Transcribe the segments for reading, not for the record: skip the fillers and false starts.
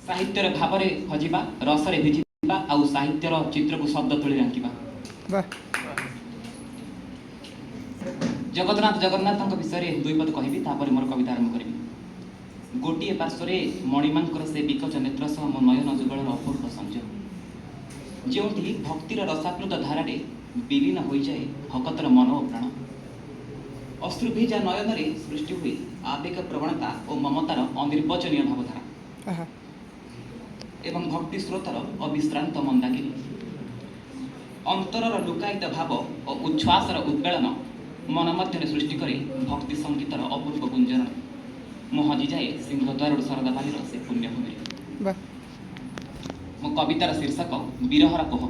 साहित्यर भावरे हजिबा रसरे भिजिबा आउ साहित्यर चित्र को शब्द तुली राखिबा। जगन्नाथ जगन्नाथ विषय दुई पद कहबी तापर मोर कविता आरंभ करी। गोटे पार्श्वे मणिमांकर से विकच नेत्र सह मो नयन जुगल अपूर्व संजय जोठी भक्तिर रसाप्लुत धारारे विलीन हो जाए भकतर मन और प्राण। अश्रुभिजा नयन सृष्टि हुए आवेग प्रवणता और ममतार अनिर्वचनीय भावधारा एवं भक्ति स्रोतर अविश्रांत मंदाकिनी अंतरर लुकायित भाव और उच्छ्वासर उद्वेलन मन मध्य सृष्टि करे भक्ति संगीतर अपूर्व गुंजरण। मो हजि जाए सिंहद्वार शरदा बालीर से पुण्यभूमि। मो कवितार शीर्षक विरहर कोह।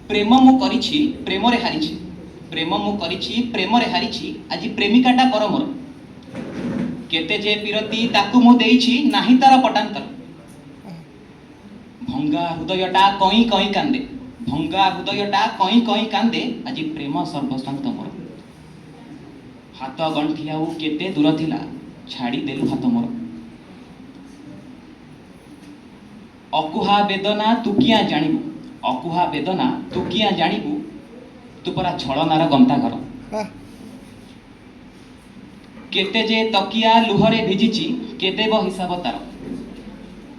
प्रेम मु करिछि प्रेमरे हारिछि प्रेम मु करिछि प्रेमरे हारिछि आज प्रेमिकाटा पर मोर केते जे पिरती ताकु मु देइछि नाही तार पटांतर। भंगा हृदयटा कई कई कांदे भंगा हृदयटा कई कई कांदे आज प्रेम सर्वशांत मोर। हाथ गंठी आउ केते दूर थिला छाड़ी देलु हाथ मोर। अकुहा वेदना तू किया जानिबु अकुहा वेदना तू किया जानिबु तू परा छलनार गंता घर। केते जे तकिया लुहरे भिजिछि के देव हिसाब तार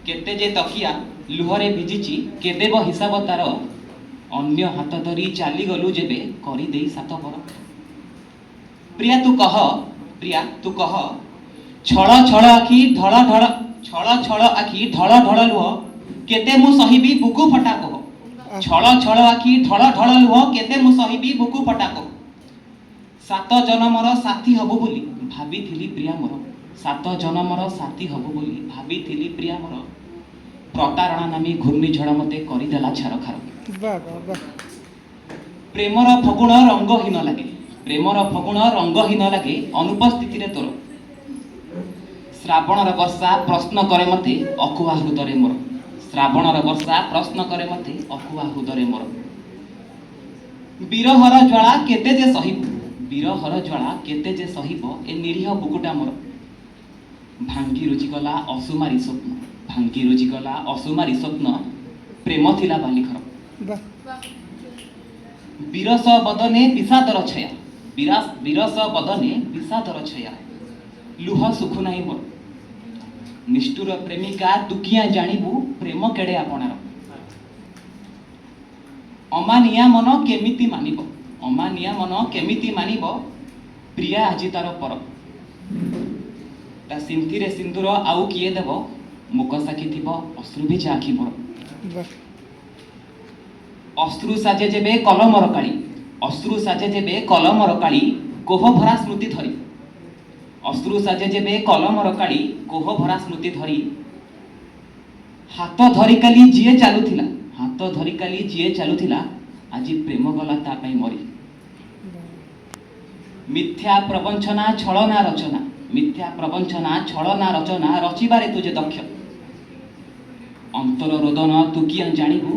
केते जे तकिया लुहरे भिजिछि के देव हिसाब तार। अन्य हाथ धरी चाली गलु जेबे करी देई सात पर। प्रिया तू कह छळ छळ आखि ढळ ढळ छळ छळ आखि ढळ ढळ लुह केते मु सहिबी बुकु फटा कह। छळ छळ आखि ढळ ढळ लुह केते मु सहिबी बुकु फटा कह। सात जन्मर साथी हबु बोली भाबिथिली प्रिया मोर सात जन्मर साथी हबु बोली भाबिथिली प्रिया मोर। प्रतारणा नामी घूर्णिझड़ मते करिदेला छारखार। प्रेमर फगुण रंगहीन लागे प्रेमर फगुण रंगहीन लागे अनुपस्थिति रे तोर। श्रावणर वर्षा प्रश्न करे मते अकुहा हृदय मोर श्रावणर वर्षा प्रश्न करे मते अकुहा हृदय मोर। विरहर ज्वाला केते जे सहिब विरहर ज्वाला केते जे सहिब ए निरीह बुकुटा मोर। भांगी रुचि गला असुमारी स्वप्न भांगी रुचि गला असुमारी स्वप्न प्रेम थिला बालिखर। विरस बदने विषादर छया विरस बदने विषादर छया लुह सुखु नाही मोर। निष्ठुर प्रेमिका तू किया जानिबु प्रेम केड़े आपणार। अमानिया मन केमिति मानिब अमानिया मन केमिति मानिब प्रिया आजि तार पर। ता सिंथिरे सिंदूर आउ किए देव मुक साखी थिब अश्रुभिजा आखि मोर। अश्रु साजे जेबे कलमर काली अश्रु साजे जेबे कलमर काली कोह भरा स्मृति धरी अश्रु साजे जेबे कलमर काली कोह भरा स्मृति धरी। हाथ धरी काली जिए चालुथिला हाथ धरी काली जिए चालुथिला आज प्रेम गला ता पई मरी। मिथ्या प्रवंचना छलना रचना मिथ्या प्रवंचना छलना रचना रचिबारे तुझे दक्ष। अंतर रोदन तू किया जानिबु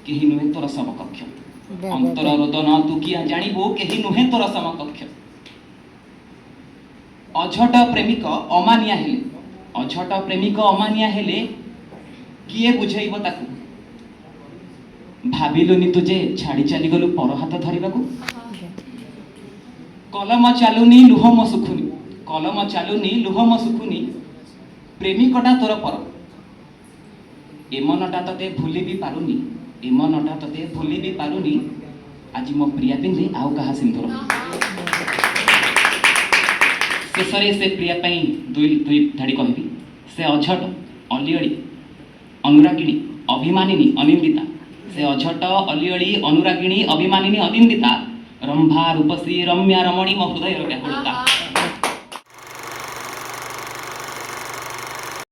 केही नुहे तोर समकक्ष अंतर रोदन तू किया जानिबु केही नुहे तोर समकक्ष। अझट प्रेमिक अमानिया हेले अझट प्रेमिक अमानिया हेले किए बुझेइब ताकू। भाबिलुनी तुझे छाड़ी चली गलु पर हाथ धरिबाकू। कलम चालुनी लुहम सुखुनी कलम चालुनी लुहम सुखुनी प्रेमिकटा तोर पर। एमनटा तते भूली भी पारुनी एमनटा तते भूली भी पारुनी आज मो प्रिया पिंधे आउ कहा सिंदूर। शेषरे से प्रिया पई दुई दुई धाड़ी कहबी। से अझट अलिअली अनुरागिणी अभिमानिनी अनिंदिता से अझट अलिअली अनुरागिणी अभिमानिनी अनिंदिता रंभा रूपश्री रम्या रमणी मो हृदय व्याकुलता।